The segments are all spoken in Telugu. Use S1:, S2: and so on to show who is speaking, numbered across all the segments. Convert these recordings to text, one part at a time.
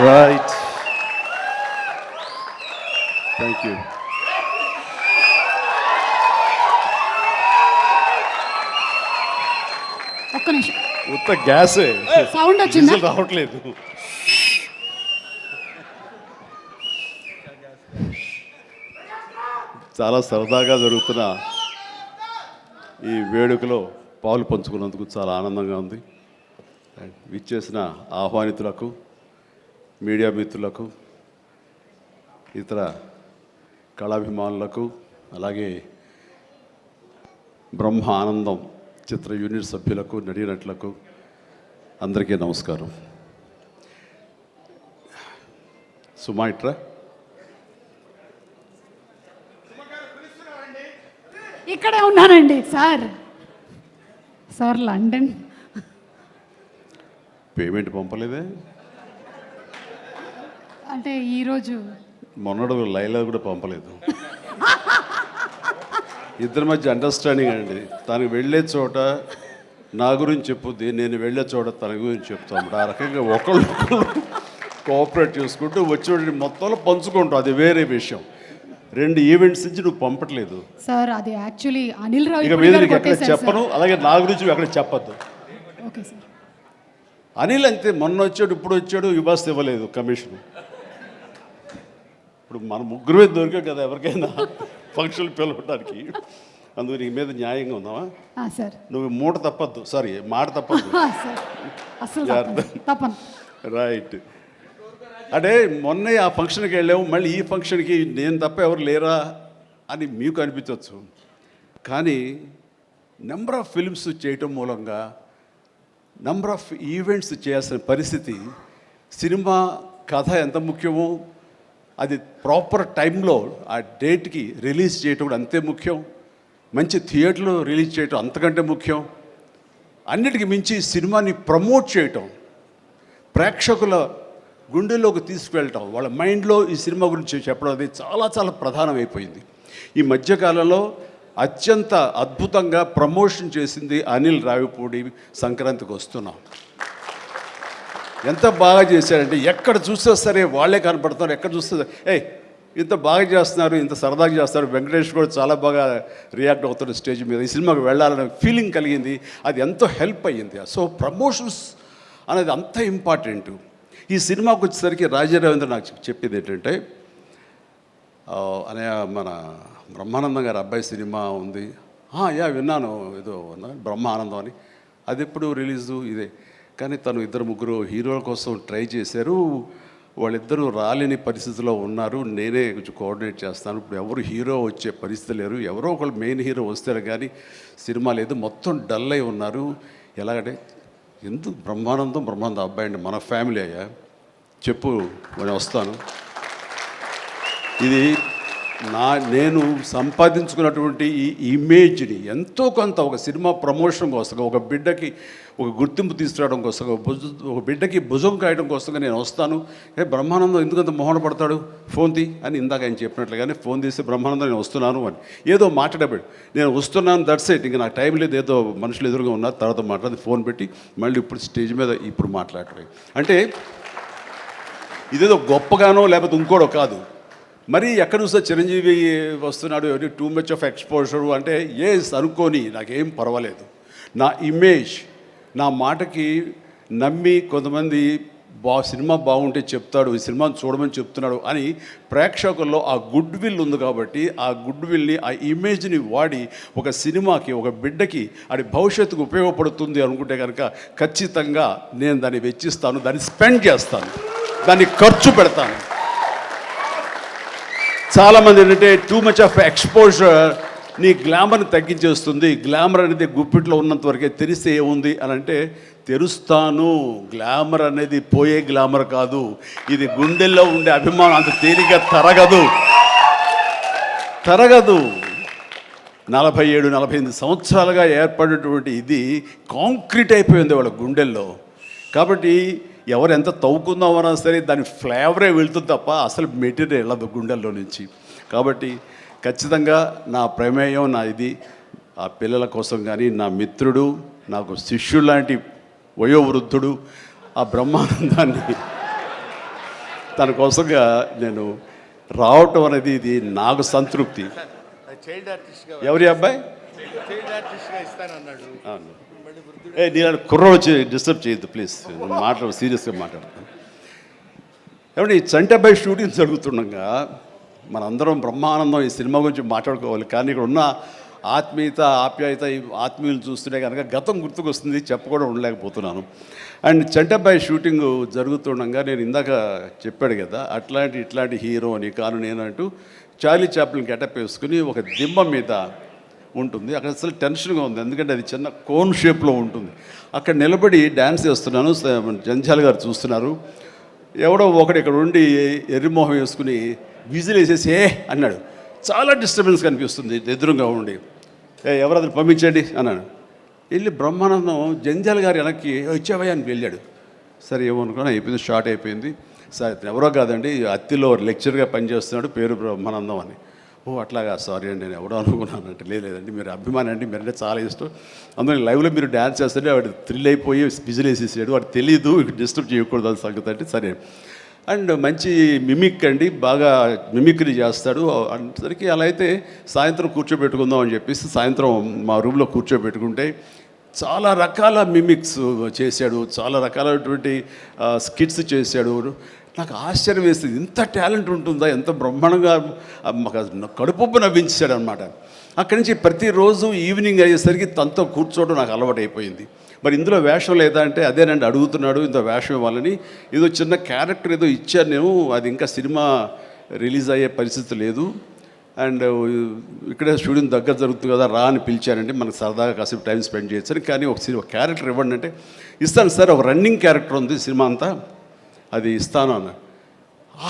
S1: Right, thank you.
S2: ఒక్క నిమిషం
S1: ఉత్త గ్యాసే,
S2: సౌండ్ వచ్చిందా?
S1: డీజిల్ రావట్లేదు. చాలా సరదాగా జరుగుతున్న ఈ వేడుకలో పాలు పంచుకున్నందుకు చాలా ఆనందంగా ఉంది. విచ్చేసిన ఆహ్వానితులకు, మీడియా మిత్రులకు, ఇతర కళాభిమానులకు, అలాగే బ్రహ్మ ఆనందం చిత్ర యూనిట్ సభ్యులకు, నటీనటులకు అందరికీ నమస్కారం. సుమాయిట్రా
S2: ఇక్కడే ఉన్నానండి సార్. సార్ లండన్
S1: పేమెంట్ పంపలేదే.
S2: అంటే ఈరోజు
S1: మొన్నడు లైలా కూడా పంపలేదు. ఇద్దరి మధ్య అండర్స్టాండింగ్ అండి. తనకు వెళ్ళే చోట నా గురించి చెప్పుద్ది, నేను వెళ్ళే చోట తన గురించి చెప్తాము. ఆ రకంగా ఒకళ్ళు కోఆపరేట్ చేసుకుంటూ వచ్చి మొత్తంలో పంచుకుంటాం. అది వేరే విషయం. 2 ఈవెంట్స్ నుంచి నువ్వు పంపట్లేదు
S2: సార్. అది యాక్చువల్లీ అనిల్ రావు
S1: ఇక మీద నీకు ఎక్కడ చెప్పను. అలాగే నా గురించి నువ్వు ఎక్కడ చెప్పద్దు.
S2: Okay sir.
S1: అనిల్ అంతే, మొన్న వచ్చాడు, ఇప్పుడు వచ్చాడు, ఇవ్వాల్సి ఇవ్వలేదు కమిషన్. ఇప్పుడు మన ముగ్గురే దొరికాం కదా ఎవరికైనా ఫంక్షన్లు పిలవడానికి. అందుకు నీ మీద న్యాయంగా ఉందామా
S2: సార్?
S1: నువ్వు మూట తప్పద్దు, సారీ మాట తప్పద్దు.
S2: అసలు తప్పను.
S1: రైట్. అంటే మొన్న ఆ ఫంక్షన్కి వెళ్ళాము, మళ్ళీ ఈ ఫంక్షన్కి నేను తప్ప ఎవరు లేరా అని మీకు అనిపించవచ్చు. కానీ నెంబర్ ఆఫ్ ఫిల్మ్స్ చేయటం మూలంగా నెంబర్ ఆఫ్ ఈవెంట్స్ చేయాల్సిన పరిస్థితి, సినిమా కథ ఎంత ముఖ్యమో అది ప్రాపర్ టైంలో ఆ డేట్కి రిలీజ్ చేయటం కూడా అంతే ముఖ్యం. మంచి థియేటర్లో రిలీజ్ చేయటం అంతకంటే ముఖ్యం. అన్నిటికీ మించి సినిమాని ప్రమోట్ చేయటం, ప్రేక్షకుల గుండెల్లోకి తీసుకువెళ్ళటం, వాళ్ళ మైండ్లో ఈ సినిమా గురించి చెప్పడం అది చాలా చాలా ప్రధానమైపోయింది. ఈ మధ్యకాలంలో అత్యంత అద్భుతంగా ప్రమోషన్ చేసింది అనిల్ రావిపూడి. సంక్రాంతికి వస్తున్నాం. ఎంత బాగా చేశారంటే ఎక్కడ చూస్తే సరే వాళ్ళే కనపడుతున్నారు. ఎక్కడ చూస్తే ఇంత బాగా చేస్తున్నారు, ఇంత సరదాగా చేస్తారు. వెంకటేష్ కూడా చాలా బాగా రియాక్ట్ అవుతాడు స్టేజ్ మీద. ఈ సినిమాకి వెళ్ళాలనే ఫీలింగ్ కలిగింది. అది ఎంతో హెల్ప్ అయ్యింది. సో ప్రమోషన్స్ అనేది అంత ఇంపార్టెంట్. ఈ సినిమాకి వచ్చేసరికి రాజా రవీంద్ర నాకు చెప్పేది ఏంటంటే, అనే మన బ్రహ్మానందం గారి అబ్బాయి సినిమా ఉంది. విన్నాను, ఏదో బ్రహ్మానందం అని. అది ఎప్పుడు రిలీజు ఇదే. కానీ తను 2-3 హీరోల కోసం ట్రై చేశారు. వాళ్ళిద్దరూ రాలేని పరిస్థితిలో ఉన్నారు. నేనే కొంచెం కోఆర్డినేట్ చేస్తాను. ఇప్పుడు ఎవరు హీరో వచ్చే పరిస్థితి లేరు. ఎవరో ఒకళ్ళు మెయిన్ హీరో వస్తారు కానీ సినిమా లేదు. మొత్తం డల్ అయి ఉన్నారు. ఎలాగంటే ఎందుకు బ్రహ్మానందం అబ్బాయి అండి, మన ఫ్యామిలీ అయ్యా, చెప్పు నేను వస్తాను. ఇది నేను సంపాదించుకున్నటువంటి ఈ ఇమేజ్ని ఎంతో కొంత ఒక సినిమా ప్రమోషన్ కోసం, ఒక బిడ్డకి ఒక గుర్తింపు తీసుకురావడం కోసం, ఒక బిడ్డకి భుజం కాయడం కోసంగా నేను వస్తాను. బ్రహ్మానందం ఎందుకంత మొహన పడతాడు, ఫోన్ తీ అని ఇందాక ఆయన చెప్పినట్లుగానే ఫోన్ తీసి బ్రహ్మానందం నేను వస్తున్నాను అని ఏదో మాట్లాడబడి నేను వస్తున్నాను, దట్స్ ఇట్, ఇంకా నాకు టైం లేదు, ఏదో మనుషులు ఎదురుగా ఉన్నారు, తర్వాత మాట్లాడి ఫోన్ పెట్టి మళ్ళీ ఇప్పుడు స్టేజ్ మీద ఇప్పుడు మాట్లాడటం. అంటే ఇదేదో గొప్పగానో లేకపోతే ఇంకోడో కాదు. మరి ఎక్కడ చూస్తే చిరంజీవి వస్తున్నాడు, టూ మచ్ ఆఫ్ ఎక్స్పోజర్ అంటే అనుకోని నాకేం పర్వాలేదు. నా ఇమేజ్, నా మాటకి నమ్మి కొంతమంది సినిమా బాగుంటే చెప్తాడు, ఈ సినిమాని చూడమని చెప్తున్నాడు అని ప్రేక్షకుల్లో ఆ గుడ్ విల్ ఉంది. కాబట్టి ఆ గుడ్ విల్ని, ఆ ఇమేజ్ని వాడి ఒక సినిమాకి, ఒక బిడ్డకి అది భవిష్యత్తుకు ఉపయోగపడుతుంది అనుకుంటే కనుక ఖచ్చితంగా నేను దాన్ని వెచ్చిస్తాను, దాన్ని స్పెండ్ చేస్తాను, దాన్ని ఖర్చు పెడతాను. చాలామంది ఏంటంటే టూ మచ్ ఆఫ్ ఎక్స్పోజర్ నీ గ్లామర్ని తగ్గించేస్తుంది. గ్లామర్ అనేది గుప్పిట్లో ఉన్నంత వరకే, తెలిస్తే ఏముంది అని అంటే తెరుస్తాను. గ్లామర్ అనేది పోయే గ్లామర్ కాదు, ఇది గుండెల్లో ఉండే అభిమానం అంత తేలిక తరగదు. 47-48 సంవత్సరాలుగా ఏర్పడినటువంటి ఇది కాంక్రీట్ అయిపోయింది వాళ్ళ గుండెల్లో. కాబట్టి ఎవరు ఎంత తవ్వుకుందామన్నా సరే దాని ఫ్లేవరే వెళ్తుంది తప్ప అసలు మెటీరియల్ వెళ్ళదు గుండెల్లో నుంచి. కాబట్టి ఖచ్చితంగా నా ప్రమేయం, నా ఇది ఆ పిల్లల కోసం కానీ, నా మిత్రుడు, నాకు శిష్యుడు లాంటి వయోవృద్ధుడు ఆ బ్రహ్మానందాన్ని తన కోసంగా నేను రావటం అనేది ఇది నాకు సంతృప్తి.
S3: చైల్డ్ ఆర్టిస్ట్గా
S1: ఎవరి అబ్బాయి?
S3: చైల్డ్ ఆర్టిస్ట్గా ఇస్తానన్నాడు.
S1: అవును. నేను కుర్రోడు వచ్చి డిస్టర్బ్ చేయొద్దు ప్లీజ్, సీరియస్గా మాట్లాడతాను. ఏమంటే ఈ చంటబ్బాయి షూటింగ్ జరుగుతుండగా మనందరం బ్రహ్మానందం ఈ సినిమా గురించి మాట్లాడుకోవాలి, కానీ ఇక్కడ ఉన్న ఆత్మీయత ఆప్యాయత ఈ ఆత్మీయులు చూస్తుంటే కనుక గతం గుర్తుకొస్తుంది, చెప్పకుండా ఉండలేకపోతున్నాను. అండ్ చంటబ్బాయి షూటింగ్ జరుగుతుండగా నేను ఇందాక చెప్పాడు కదా ఇట్లాంటి హీరో అని కాను నేనంటూ చార్లీ చాప్లిన్ గెటప్ వేసుకుని ఒక దిమ్మ మీద ఉంటుంది. అక్కడ అసలు టెన్షన్గా ఉంది, ఎందుకంటే అది చిన్న కోన్ షేప్లో ఉంటుంది. అక్కడ నిలబడి డ్యాన్స్ చేస్తున్నాను, జంజాల్ గారు చూస్తున్నారు. ఎవడో ఒకడు ఇక్కడ ఉండి ఎర్రిమోహం వేసుకుని విజిల్ వేసేసి ఏ అన్నాడు. చాలా డిస్టర్బెన్స్ కనిపిస్తుంది ఎదురుగా ఉండి. ఎవరది పంపించండి అన్నాడు. వెళ్ళి బ్రహ్మానందం జంజాల్ గారు వెనక్కి వచ్చావయ్యా అని వెళ్ళాడు. సరే ఏమనుకున్నా అయిపోయింది, షార్ట్ అయిపోయింది. సార్ ఎవరో కాదండి, అత్తిలో లెక్చర్గా పనిచేస్తున్నాడు, పేరు బ్రహ్మానందం అని. ఓ అట్లాగా, సారీ అండి నేను ఎవడో అనుకున్నానంటే లేదండి మీరు అభిమాని అండి, మీరంటే చాలా ఇష్టం, అందులో లైవ్లో మీరు డ్యాన్స్ చేస్తుంటే వాడు థ్రిల్ అయిపోయి విజిల్ వేసేసాడు, వాడు తెలీదు డిస్టర్బ్ చేయకూడదు అది సంగతి అంటే సరే. అండ్ మంచి మిమిక్ అండి, బాగా మిమిక్రీ చేస్తాడు అనేసరికి అలా అయితే సాయంత్రం కూర్చోబెట్టుకుందాం అని చెప్పేసి సాయంత్రం మా రూమ్లో కూర్చోబెట్టుకుంటే చాలా రకాల మిమిక్స్ చేశాడు, చాలా రకాలైనటువంటి స్కిట్స్ చేశాడు. నాకు ఆశ్చర్యం వేస్తుంది, ఇంత టాలెంట్ ఉంటుందా, ఎంత బ్రహ్మాండంగా కడుపుబ్బు నవ్వించాడు అనమాట. అక్కడి నుంచి ప్రతిరోజు ఈవినింగ్ అయ్యేసరికి తనతో కూర్చోవడం నాకు అలవాటు అయిపోయింది. మరి ఇందులో వేషం లేదా అంటే అదేనండి అడుగుతున్నాడు, ఇంత వేషం ఇవ్వాలని. ఏదో చిన్న క్యారెక్టర్ ఏదో ఇచ్చాను నేను, అది ఇంకా సినిమా రిలీజ్ అయ్యే పరిస్థితి లేదు. అండ్ ఇక్కడే స్టూడియో దగ్గర జరుగుతుంది కదా రా అని పిలిచానండి, మనకు సరదాగా కాసేపు టైం స్పెండ్ చేయొచ్చు. కానీ ఒక క్యారెక్టర్ ఇవ్వండి అంటే ఇస్తాను సార్, ఒక రన్నింగ్ క్యారెక్టర్ ఉంది సినిమా అంతా, అది ఇస్తాను అన్న.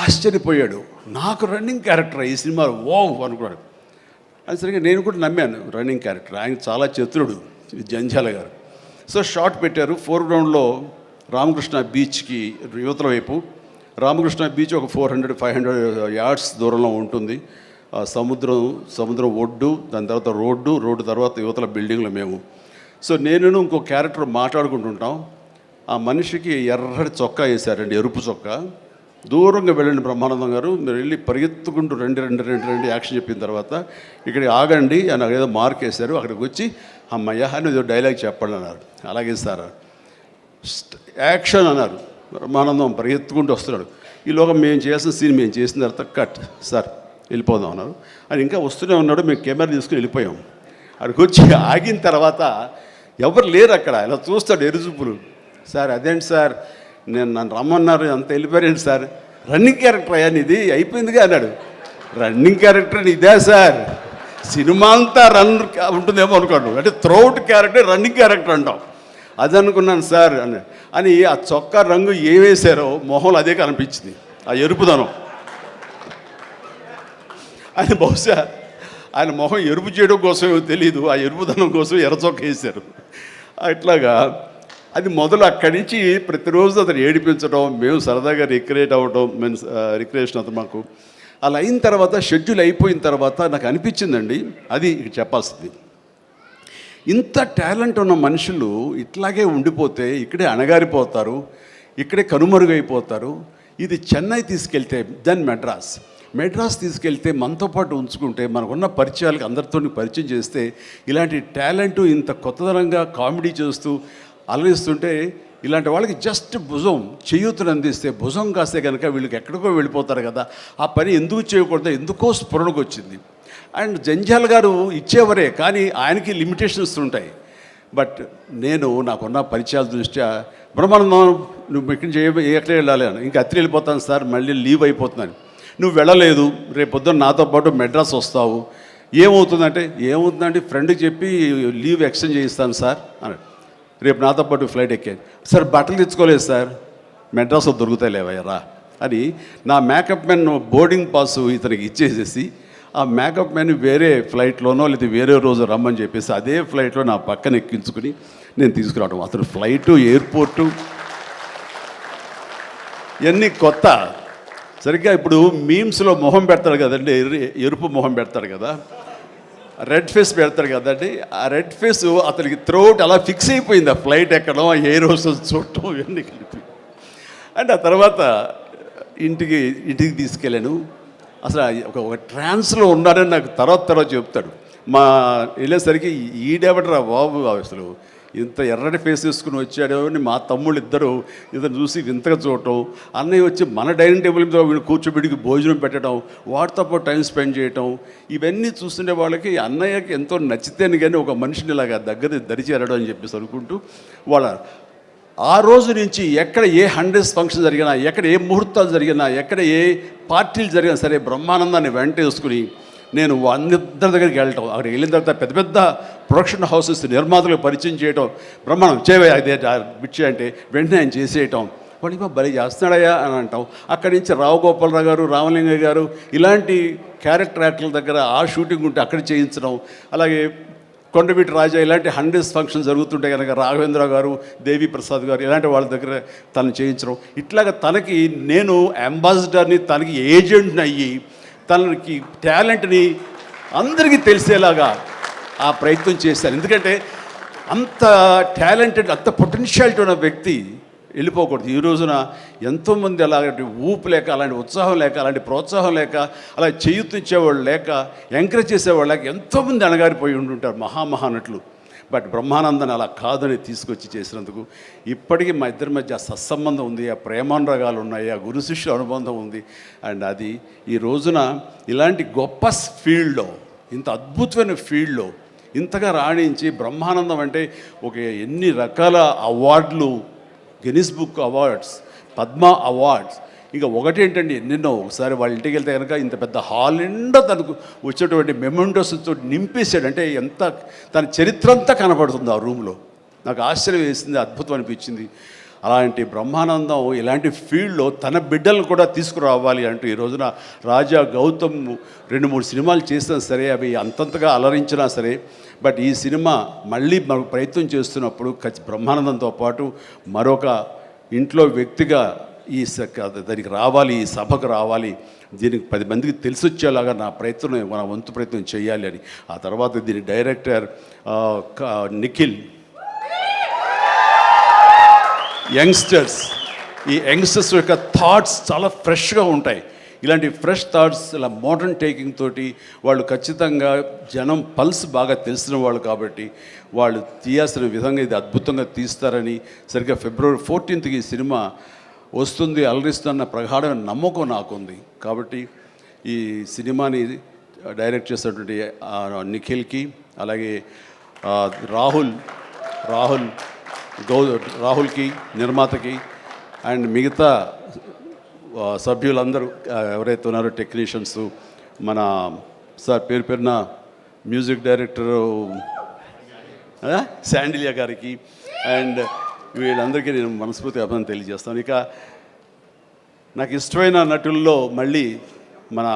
S1: ఆశ్చర్యపోయాడు, నాకు రన్నింగ్ క్యారెక్టర్ ఈ సినిమా ఓ అనుకున్నాడు. అది సరిగ్గా నేను కూడా నమ్మాను, రన్నింగ్ క్యారెక్టర్. ఆయన చాలా చతురుడు జంజాల గారు. సో షార్ట్ పెట్టారు. ఫోర్గ్రౌండ్లో రామకృష్ణ బీచ్కి యువతల వైపు, రామకృష్ణ బీచ్ ఒక 400-500 యార్డ్స్ దూరంలో ఉంటుంది. సముద్రం ఒడ్డు, దాని తర్వాత రోడ్డు తర్వాత యువతల బిల్డింగ్లో మేము. సో నేను ఇంకో క్యారెక్టర్ మాట్లాడుకుంటుంటాం. ఆ మనిషికి ఎర్రటి చొక్కా వేశారండి, ఎరుపు చొక్కా. దూరంగా వెళ్ళండి బ్రహ్మానందం గారు, మీరు వెళ్ళి పరిగెత్తుకుంటూ రెండు యాక్షన్ చెప్పిన తర్వాత ఇక్కడికి ఆగండి అని ఏదో మార్క్ వేశారు. అక్కడికి వచ్చి అమ్మయ్య అని ఏదో డైలాగ్ చెప్పండి అన్నారు. అలాగే సార్ యాక్షన్ అన్నారు. బ్రహ్మానందం పరిగెత్తుకుంటూ వస్తున్నాడు. ఈలోగా మేము చేసిన సీన్ మేము చేసిన తర్వాత కట్ సార్ వెళ్ళిపోదాం అన్నారు. అని ఇంకా వస్తూనే ఉన్నాడు. మేము కెమెరా తీసుకుని వెళ్ళిపోయాం. అక్కడికి వచ్చి ఆగిన తర్వాత ఎవరు లేరు అక్కడ. ఇలా చూస్తాడు ఎరుజుపులు. సార్ అదేంటి సార్, నన్ను రమ్మన్నారు, అంత వెళ్ళిపోయారండి సార్. రన్నింగ్ క్యారెక్టర్ అయ్యా ఇది అయిపోయిందిగా అన్నాడు. రన్నింగ్ క్యారెక్టర్ ఇదే సార్, సినిమా అంతా రన్ ఉంటుందేమో అనుకోండి, అంటే త్రౌట్ క్యారెక్టర్ రన్నింగ్ క్యారెక్టర్ అంటాం. అది అనుకున్నాను సార్ అని ఆ చొక్కా రంగు ఏ వేశారో మొహంలో అదే కనిపించింది, ఆ ఎరుపుదనం. ఆయన బహుశా ఆయన మొహం ఎరుపు చేయడం కోసమేమో తెలీదు, ఆ ఎరుపుదనం కోసం ఎర్ర చొక్క వేశారు. అట్లాగా అది మొదలు అక్కడి నుంచి ప్రతిరోజు అతను ఏడిపించడం, మేము సరదాగా రిక్రియేట్ అవ్వడం, రిక్రియేషన్ అతను మాకు. అలా అయిన తర్వాత షెడ్యూల్ అయిపోయిన తర్వాత నాకు అనిపించిందండి, అది చెప్పాల్సింది, ఇంత టాలెంట్ ఉన్న మనుషులు ఇట్లాగే ఉండిపోతే ఇక్కడే అణగారిపోతారు, ఇక్కడే కనుమరుగైపోతారు. ఇది చెన్నై తీసుకెళ్తే దెన్ మెడ్రాస్ తీసుకెళ్తే మనతో పాటు ఉంచుకుంటే మనకున్న పరిచయాలకు అందరితో పరిచయం చేస్తే ఇలాంటి టాలెంటు ఇంత కొత్తదనంగా కామెడీ చేస్తూ అలరిస్తుంటే ఇలాంటి వాళ్ళకి జస్ట్ భుజం చేయూతను అందిస్తే, భుజం కాస్తే కనుక వీళ్ళకి ఎక్కడికో వెళ్ళిపోతారు కదా. ఆ పని ఎందుకు చేయకూడదు, ఎందుకో స్ఫురణకు వచ్చింది. అండ్ జంజాల్ గారు ఇచ్చేవరే, కానీ ఆయనకి లిమిటేషన్స్ ఉంటాయి. బట్ నాకున్న పరిచయాల దృష్ట్యా బ్రహ్మానందం నువ్వు ఎక్కడ వెళ్ళాలి అని, ఇంకా అత్రి వెళ్ళిపోతాను సార్, మళ్ళీ లీవ్ అయిపోతున్నాను. నువ్వు వెళ్ళలేదు, రేపు పొద్దున్న నాతో పాటు మెడ్రాస్ వస్తావు, ఏమవుతుందంటే ఫ్రెండ్కి చెప్పి లీవ్ ఎక్స్టెండ్ చేయిస్తాను సార్ అన్నాడు. రేపు నాతో పాటు ఫ్లైట్ ఎక్కాను సార్, బట్టలు తెచ్చుకోలేదు సార్, మెడ్రాస్లో దొరుకుతాయి లేవయ్యరా అని నా మేకప్ మ్యాన్ బోర్డింగ్ పాస్ ఇతనికి ఇచ్చేసేసి ఆ మేకప్ మ్యాన్ వేరే ఫ్లైట్లోనో లేదా వేరే రోజు రమ్మని చెప్పేసి అదే ఫ్లైట్లో నా పక్కన ఎక్కించుకుని నేను తీసుకురావడం. అతను ఫ్లైటు, ఎయిర్పోర్టు ఇవన్నీ కొత్త. సరిగ్గా ఇప్పుడు మీమ్స్లో మొహం పెడతాడు కదండి, ఎరుపు మొహం పెడతాడు కదా, రెడ్ ఫేస్ పెడతాడు కదండి. ఆ రెడ్ ఫేస్ అతనికి త్రోట్ అలా ఫిక్స్ అయిపోయింది. ఆ ఫ్లైట్ ఎక్కడం, ఆ ఎయిర్ హోస్టెస్ చూడటం ఇవన్నీ కలిపి. అండ్ ఆ తర్వాత ఇంటికి తీసుకెళ్ళాను. అసలు ఒక ట్రాన్స్లో ఉన్నాడని నాకు తర్వాత చెప్తాడు. మా వెళ్ళేసరికి ఈడెవడరా బాబు అసలు ఇంత ఎర్రటి ఫేస్ వేసుకుని వచ్చాడో అని మా తమ్ముళ్ళు ఇద్దరు ఇతను చూసి వింతగా చూడటం, అన్నయ్య వచ్చి మన డైనింగ్ టేబుల్ మీద వీళ్ళు కూర్చోబెడికి భోజనం పెట్టడం, వాటితో పాటు టైం స్పెండ్ చేయటం, ఇవన్నీ చూస్తుండే వాళ్ళకి అన్నయ్యకి ఎంతో నచ్చితేనే కానీ ఒక మనిషిని ఇలాగా దగ్గర దరిచేరడం అని చెప్పేసి అనుకుంటూ వాళ్ళ ఆ రోజు నుంచి ఎక్కడ ఏ 100 ఫంక్షన్ జరిగినా, ఎక్కడ ఏ ముహూర్తాలు జరిగినా, ఎక్కడ ఏ పార్టీలు జరిగినా సరే బ్రహ్మానందాన్ని వెంటేసుకుని నేను అందరి దగ్గరికి వెళ్ళటం, అక్కడికి వెళ్ళిన తర్వాత పెద్ద పెద్ద ప్రొడక్షన్ హౌసెస్ నిర్మాతలకు పరిచయం చేయటం, బ్రహ్మాండం చేయవే అదే బిచ్చే అంటే వెంటనే ఆయన చేసేయటం, వాడికి భలే చేస్తున్నాడయ్యా అని అంటాం. అక్కడి నుంచి రావు గోపాలరావు గారు, రామలింగయ్య గారు ఇలాంటి క్యారెక్టర్ యాక్టర్ల దగ్గర ఆ షూటింగ్ ఉంటే అక్కడ చేయించడం, అలాగే కొండవీటి రాజా ఇలాంటి 100 ఫంక్షన్ జరుగుతుంటే కనుక రాఘవేంద్ర గారు, దేవి ప్రసాద్ గారు ఇలాంటి వాళ్ళ దగ్గర తను చేయించడం, ఇట్లాగా తనకి నేను అంబాసిడర్ని, తనకి ఏజెంట్ని అయ్యి తనకి టాలెంట్ని అందరికీ తెలిసేలాగా ఆ ప్రయత్నం చేశాను. ఎందుకంటే అంత టాలెంటెడ్, అంత పొటెన్షియాలిటీ ఉన్న వ్యక్తి వెళ్ళిపోకూడదు. ఈ రోజున ఎంతోమంది అలాంటి ఊపు లేక, అలాంటి ఉత్సాహం లేక, అలాంటి ప్రోత్సాహం లేక, అలా చేయూతించేవాళ్ళు లేక, ఎంకరేజ్ చేసేవాళ్ళు లేక ఎంతోమంది అణగారిపోయి ఉంటుంటారు మహానటులు. బట్ బ్రహ్మానందన్ అలా కాదని తీసుకొచ్చి చేసినందుకు ఇప్పటికీ మా ఇద్దరి మధ్య సత్సంబంధం ఉంది, ఆ ప్రేమానురాగాలు ఉన్నాయి, ఆ గురు శిష్యుల అనుబంధం ఉంది. అండ్ అది ఈ రోజున ఇలాంటి గొప్ప ఫీల్డ్లో, ఇంత అద్భుతమైన ఫీల్డ్లో ఇంతగా రాణించి బ్రహ్మానందం అంటే ఒక ఎన్ని రకాల అవార్డులు, Guinness book awards, Padma awards, ఇంకా ఒకటేంటండి ఎన్నెన్నో. ఒకసారి వాళ్ళ ఇంటికి వెళ్తే కనుక ఇంత పెద్ద హాల్ నిండా తనకు వచ్చేటువంటి మెమెంటోస్తో నింపేశాడు. అంటే ఎంత తన చరిత్ర అంతా కనపడుతుంది ఆ రూమ్లో. నాకు ఆశ్చర్యం వేసింది, అద్భుతం అనిపించింది. అలాంటి బ్రహ్మానందం ఇలాంటి ఫీల్డ్లో తన బిడ్డలను కూడా తీసుకురావాలి అంటూ ఈ రోజున రాజా గౌతమ్ 2-3 సినిమాలు చేసినా సరే అవి అంతంతగా అలరించినా సరే, బట్ ఈ సినిమా మళ్ళీ మనకు ప్రయత్నం చేస్తున్నప్పుడు బ్రహ్మానందంతో పాటు మరొక ఇంట్లో వ్యక్తిగా దానికి రావాలి, ఈ సభకు రావాలి, దీనికి 10 మందికి తెలిసొచ్చేలాగా నా వంతు ప్రయత్నం చేయాలి అని. ఆ తర్వాత దీని డైరెక్టర్ నిఖిల్, ఈ యంగ్స్టర్స్ యొక్క థాట్స్ చాలా ఫ్రెష్గా ఉంటాయి. ఇలాంటి ఫ్రెష్ థాట్స్, ఇలా మోడర్న్ టేకింగ్ తోటి వాళ్ళు ఖచ్చితంగా జనం పల్స్ బాగా తెలిసిన వాళ్ళు కాబట్టి వాళ్ళు తీయాల్సిన విధంగా ఇది అద్భుతంగా తీస్తారని, సరిగ్గా February 14th ఈ సినిమా వస్తుంది, అలరిస్తున్న ప్రగాఢమైన నమ్మకం నాకుంది. కాబట్టి ఈ సినిమాని డైరెక్ట్ చేసినటువంటి నిఖిల్కి, అలాగే రాహుల్కి నిర్మాతకి, అండ్ మిగతా సభ్యులందరూ ఎవరైతే ఉన్నారో టెక్నీషియన్స్, మన సార్ పేరున మ్యూజిక్ డైరెక్టరు శాండిలియా గారికి, అండ్ వీళ్ళందరికీ నేను మనస్ఫూర్తిగా అభినందన తెలియజేస్తాను. ఇక నాకు ఇష్టమైన నటుల్లో మళ్ళీ మన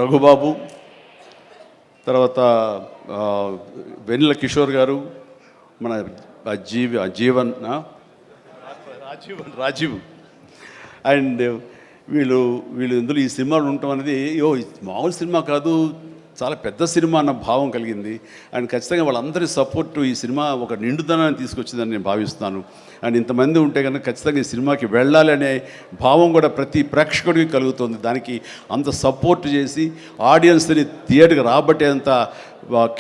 S1: రఘుబాబు, తర్వాత వెన్నెల కిషోర్ గారు, మన రాజీవ్ అండ్ వీళ్ళు ఇందులో ఈ సినిమాలు ఉండటం అనేది మామూలు సినిమా కాదు, చాలా పెద్ద సినిమా అన్న భావం కలిగింది. అండ్ ఖచ్చితంగా వాళ్ళందరి సపోర్టు ఈ సినిమా ఒక నిండుదనాన్ని తీసుకొచ్చిందని నేను భావిస్తున్నాను. అండ్ ఇంతమంది ఉంటే కనుక ఖచ్చితంగా ఈ సినిమాకి వెళ్ళాలి అనే భావం కూడా ప్రతి ప్రేక్షకుడికి కలుగుతుంది. దానికి అంత సపోర్ట్ చేసి ఆడియన్స్ని థియేటర్కి రాబట్టేంత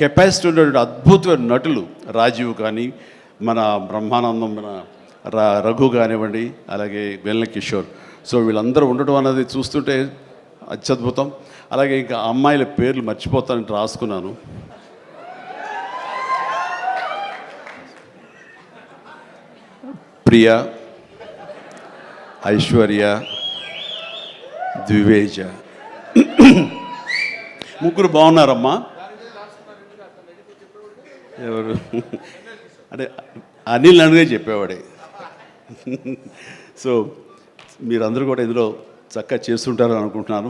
S1: కెపాసిటీ ఉన్నటువంటి అద్భుతమైన నటులు రాజీవ్ కానీ, మన బ్రహ్మానందం, మన రఘు కానివ్వండి, అలాగే వెన్నెల కిషోర్. సో వీళ్ళందరూ ఉండడం అనేది చూస్తుంటే అత్యద్భుతం. అలాగే ఇంకా అమ్మాయిల పేర్లు మర్చిపోతానంటే రాసుకున్నాను. ప్రియా, ఐశ్వర్య, ద్వివేజ, ముగ్గురు బాగున్నారమ్మా. ఎవరు అంటే అనిల్ అనిగే చెప్పేవాడే. సో మీరందరూ కూడా ఇందులో చక్కగా చేస్తుంటారని అనుకుంటున్నాను.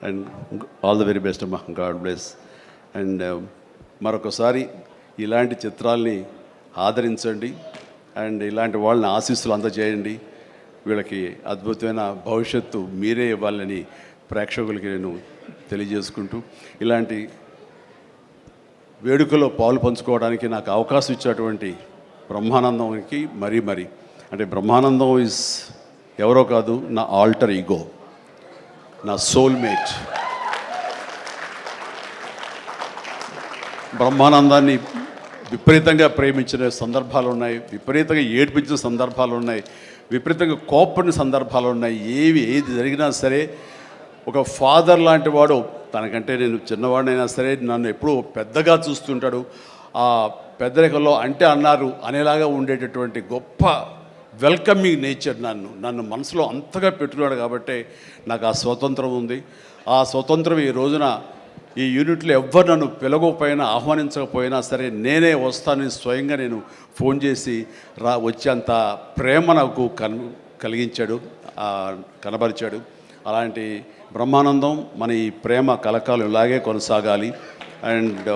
S1: And all the very best అమ్మా, గాడ్ బ్లెస్. అండ్ మరొకసారి ఇలాంటి చిత్రాల్ని ఆదరించండి అండ్ ఇలాంటి వాళ్ళని ఆశీస్సులు అందజేయండి. వీళ్ళకి అద్భుతమైన భవిష్యత్తు మీరే ఇవ్వాలని ప్రేక్షకులకి నేను తెలియజేసుకుంటూ, ఇలాంటి వేడుకలో పాలు పంచుకోవడానికి నాకు అవకాశం ఇచ్చినటువంటి బ్రహ్మానందంకి మరీ అంటే బ్రహ్మానందం ఈజ్ ఎవరో కాదు, నా ఆల్టర్ ఈగో, నా సోల్మేట్. బ్రహ్మానందాన్ని విపరీతంగా ప్రేమించిన సందర్భాలు ఉన్నాయి, విపరీతంగా ఏడ్పించిన సందర్భాలు ఉన్నాయి, విపరీతంగా కోప్పడిన సందర్భాలు ఉన్నాయి. ఏది జరిగినా సరే ఒక ఫాదర్ లాంటి వాడు, తనకంటే నేను చిన్నవాడినైనా సరే నన్ను ఎప్పుడూ పెద్దగా చూస్తుంటాడు. ఆ పెద్దరికంలో అంటే అన్నారు అనేలాగా ఉండేటటువంటి గొప్ప వెల్కమింగ్ నేచర్ నన్ను మనసులో అంతగా పెట్టుకున్నాడు. కాబట్టి నాకు ఆ స్వతంత్రం ఉంది. ఆ స్వతంత్రం ఈ రోజున ఈ యూనిట్లో ఎవ్వరు నన్ను పిలవకపోయినా ఆహ్వానించకపోయినా సరే నేనే వస్తానని స్వయంగా నేను ఫోన్ చేసి వచ్చేంత ప్రేమ నాకు కలిగించాడు, కనబరిచాడు. అలాంటి బ్రహ్మానందం మన ఈ ప్రేమ కలకాలం ఇలాగే కొనసాగాలి. అండ్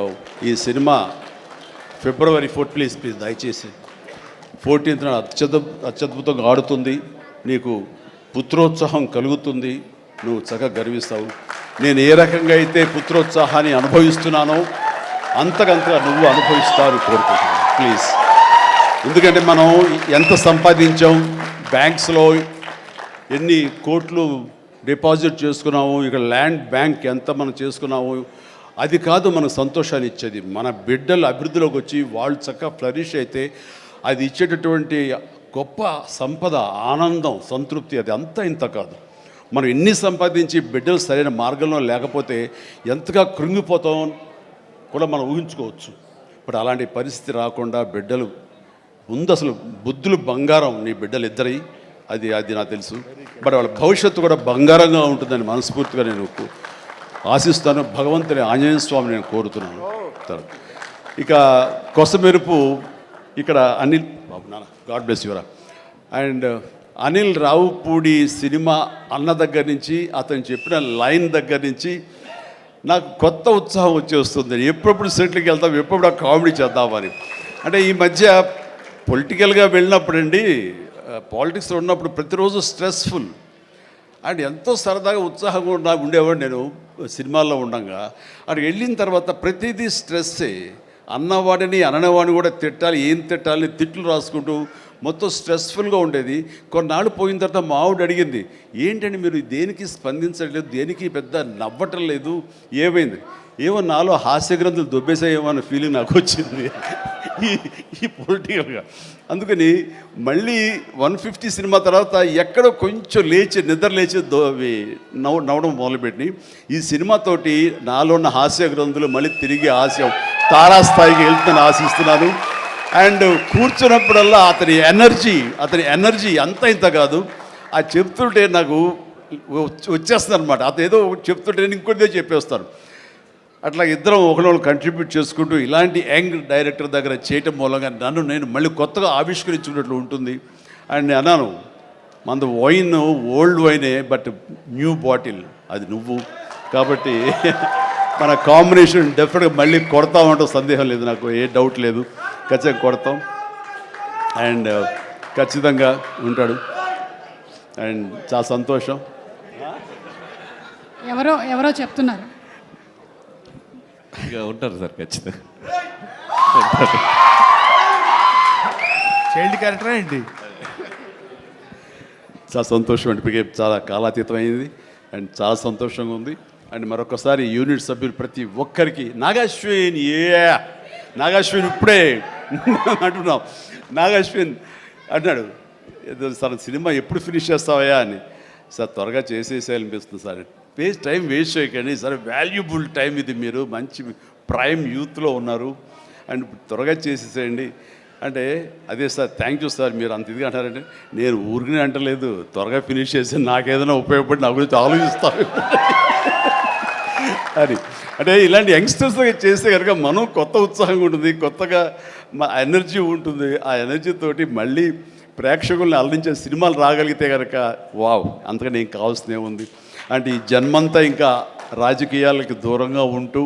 S1: ఈ సినిమా February 4th ప్లీజ్ దయచేసి 14th అత్యద్భుతంగా ఆడుతుంది. నీకు పుత్రోత్సాహం కలుగుతుంది, నువ్వు చక్కగా గర్విస్తావు. నేను ఏ రకంగా అయితే పుత్రోత్సాహాన్ని అనుభవిస్తున్నానో అంతకంతగా నువ్వు అనుభవిస్తావు కోరుకుంటున్నాను ప్లీజ్. ఎందుకంటే మనం ఎంత సంపాదించాం, బ్యాంక్స్లో ఎన్ని కోట్లు డిపాజిట్ చేసుకున్నాము, ఇక్కడ ల్యాండ్ బ్యాంక్ ఎంత మనం చేసుకున్నాము, అది కాదు మనకు సంతోషాన్ని ఇచ్చేది. మన బిడ్డలు అభివృద్ధిలోకి వచ్చి వాళ్ళు చక్కగా ఫ్లరిష్ అయితే అది ఇచ్చేటటువంటి గొప్ప సంపద, ఆనందం, సంతృప్తి అది అంతా ఇంత కాదు. మనం ఎన్ని సంపాదించి బిడ్డలు సరైన మార్గంలో లేకపోతే ఎంతగా కృంగిపోతాం కూడా మనం ఊహించుకోవచ్చు. ఇప్పుడు అలాంటి పరిస్థితి రాకుండా బిడ్డలు ముందు అసలు బుద్ధులు బంగారం నీ బిడ్డలు ఇద్దరి, అది నాకు తెలుసు. బట్ వాళ్ళ భవిష్యత్తు కూడా బంగారంగా ఉంటుందని మనస్ఫూర్తిగా నేను ఆశిస్తాను. భగవంతుని ఆంజనేయ స్వామిని నేను కోరుతున్నాను. ఇక కొసమెరుపు ఇక్కడ అనిల్ బాబు నాన్న గాడ్ బ్లెస్ యువరా. అండ్ అనిల్ రావుపూడి సినిమా అన్న దగ్గర నుంచి, అతను చెప్పిన లైన్ దగ్గర నుంచి నాకు కొత్త ఉత్సాహం వచ్చేస్తుంది. ఎప్పుడప్పుడు సెటిల్కి వెళ్తాం, ఎప్పుడప్పుడు కామెడీ చేద్దామని. అంటే ఈ మధ్య పొలిటికల్గా వెళ్ళినప్పుడండి, పాలిటిక్స్లో ఉన్నప్పుడు ప్రతిరోజు స్ట్రెస్ఫుల్ అండ్ ఎంతో సరదాగా ఉత్సాహంగా ఉండేవాడు నేను సినిమాల్లో ఉండగా. అక్కడికి వెళ్ళిన తర్వాత ప్రతిదీ స్ట్రెస్సే. అన్నవాడిని అననవాడిని కూడా తిట్టాలి, ఏం తిట్టాలి, తిట్లు రాసుకుంటూ మొత్తం స్ట్రెస్ఫుల్గా ఉండేది. కొన్నాళ్ళు పోయిన తర్వాత మా ఆవిడ అడిగింది, ఏంటంటే మీరు దేనికి స్పందించట్లేదు, దేనికి పెద్ద నవ్వటం లేదు, ఏమైంది? ఏమో నాలో హాస్య గ్రంథులు దొబ్బేసాయేమో అన్న ఫీలింగ్ నాకు వచ్చింది ఈ పొలిటికల్గా. అందుకని మళ్ళీ 150 సినిమా తర్వాత ఎక్కడో కొంచెం నిద్ర లేచి నవ్వడం మొదలుపెట్టి ఈ సినిమాతోటి నాలో ఉన్న హాస్య గ్రంథులు మళ్ళీ తిరిగి హాస్యం తారాస్థాయికి వెళ్తుందని ఆశిస్తున్నాను. అండ్ కూర్చున్నప్పుడల్లా అతని ఎనర్జీ అంత ఇంత కాదు, ఆ చెప్తుంటే నాకు వచ్చేస్తుంది అనమాట. అతను ఏదో చెప్తుంటే నేను ఇంకోటిదే చెప్పేస్తాను. అట్లా ఇద్దరం ఒకళ్ళు కంట్రిబ్యూట్ చేసుకుంటూ ఇలాంటి యంగ్ డైరెక్టర్ దగ్గర చేయటం మూలంగా నేను మళ్ళీ కొత్తగా ఆవిష్కరించుకున్నట్లు ఉంటుంది. అండ్ నేను అన్నాను, మన వైన్ ఓల్డ్ వైనే బట్ న్యూ బాటిల్, అది నువ్వు. కాబట్టి మన కాంబినేషన్ డెఫినెట్గా మళ్ళీ కొడతామంటే సందేహం లేదు, నాకు ఏ డౌట్ లేదు, ఖచ్చితంగా కొడతాం. అండ్ ఖచ్చితంగా ఉంటాడు. అండ్ చాలా సంతోషం.
S2: ఎవరో చెప్తున్నారు
S4: ఇక ఉంటారు సార్, ఖచ్చితంగా
S3: చైల్డ్ క్యారెక్టర్ ఏంటి?
S1: చాలా సంతోషం అంటే చాలా కాలాతీతమైంది అండ్ చాలా సంతోషంగా ఉంది. అండ్ మరొకసారి యూనిట్ సభ్యులు ప్రతి ఒక్కరికి నాగాశ్విన్ ఇప్పుడే అంటున్నాం. నాగాశ్విన్ అన్నాడు, సార్ సినిమా ఎప్పుడు ఫినిష్ చేస్తావయ్యా అని. సార్ త్వరగా చేసేసేయాలనిపిస్తుంది సార్, టైం వేస్ట్ చేయకండి సార్, వాల్యుబుల్ టైం ఇది, మీరు మంచి ప్రైమ్ యూత్లో ఉన్నారు అండ్ త్వరగా చేసేసేయండి అంటే. అదే సార్ థ్యాంక్ యూ సార్, మీరు అంత ఇదిగా అంటారంటే నేను ఊరికనే అంటలేదు, త్వరగా ఫినిష్ చేసి నాకేదైనా ఉపయోగపడి నా గురించి ఆలోచిస్తాను అని. అంటే ఇలాంటి యంగ్స్టర్స్ చేస్తే కనుక మనం కొత్త ఉత్సాహంగా ఉంటుంది, కొత్తగా మా ఎనర్జీ ఉంటుంది. ఆ ఎనర్జీతోటి మళ్ళీ ప్రేక్షకుల్ని అలరించే సినిమాలు రాగలిగితే కనుక వావ్, అంతగా నేను కావాల్సినవి ఉంది. అంటే ఈ జన్మంతా ఇంకా రాజకీయాలకి దూరంగా ఉంటూ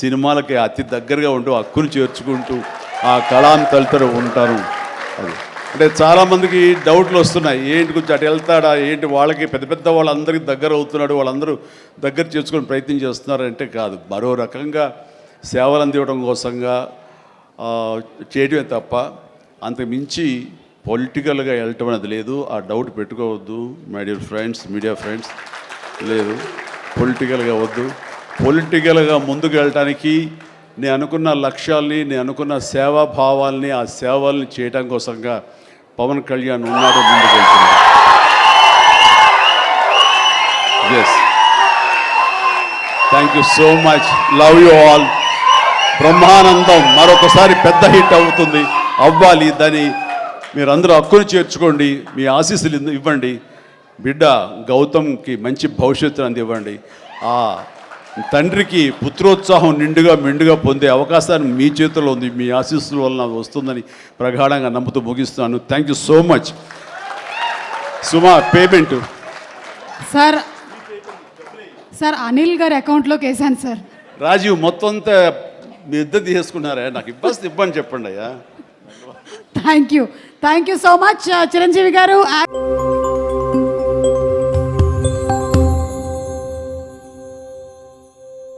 S1: సినిమాలకి అతి దగ్గరగా ఉంటూ హక్కును చేర్చుకుంటూ ఆ కళాన్ని తలుతూ ఉంటారు. అది అంటే చాలామందికి డౌట్లు వస్తున్నాయి, ఏంటి కొంచెం అటు వెళ్తాడా ఏంటి, వాళ్ళకి పెద్ద పెద్ద వాళ్ళందరికీ దగ్గర అవుతున్నాడు, వాళ్ళందరూ దగ్గర చేసుకుని ప్రయత్నం చేస్తున్నారు అంటే కాదు, మరో రకంగా సేవలు అందివ్వడం కోసంగా చేయడమే తప్ప అంతకు మించి పొలిటికల్గా వెళ్ళటం అనేది లేదు. ఆ డౌట్ పెట్టుకోవద్దు my dear friends, media friends. లేదు, పొలిటికల్గా వద్దు. పొలిటికల్గా ముందుకు వెళ్ళటానికి నేను అనుకున్న లక్ష్యాల్ని, నేను అనుకున్న సేవాభావాల్ని, ఆ సేవల్ని చేయడం కోసంగా పవన్ కళ్యాణ్ ఉన్నాడు, ముందుకు వెళ్తున్నాడు. Yes, thank you so much, love you all. Brahmanandam మరొకసారి పెద్ద హిట్ అవుతుంది, అవ్వాలి. దాన్ని మీరందరూ హక్కును చేర్చుకోండి, మీ ఆశీస్సులు ఇవ్వండి. బిడ్డ గౌతమ్కి మంచి భవిష్యత్తు అందివ్వండి. ఆ తండ్రికి పుత్రోత్సాహం నిండుగా మెండుగా పొందే అవకాశాన్ని మీ చేతిలో ఉంది. మీ ఆశీస్సుల వలన వస్తుందని ప్రగాఢంగా నమ్ముతూ ముగిస్తున్నాను. Thank you so much. Suma, payment
S2: sir sir Anil గారి అకౌంట్లోకి వేసాను సార్.
S1: రాజీవ్ మొత్తం అంతా మీ ఇద్దరు తీసుకున్నారా? నాకు ఇబ్బంది చెప్పండి అయ్యా.
S2: Thank you so much Chiranjeevi గారు.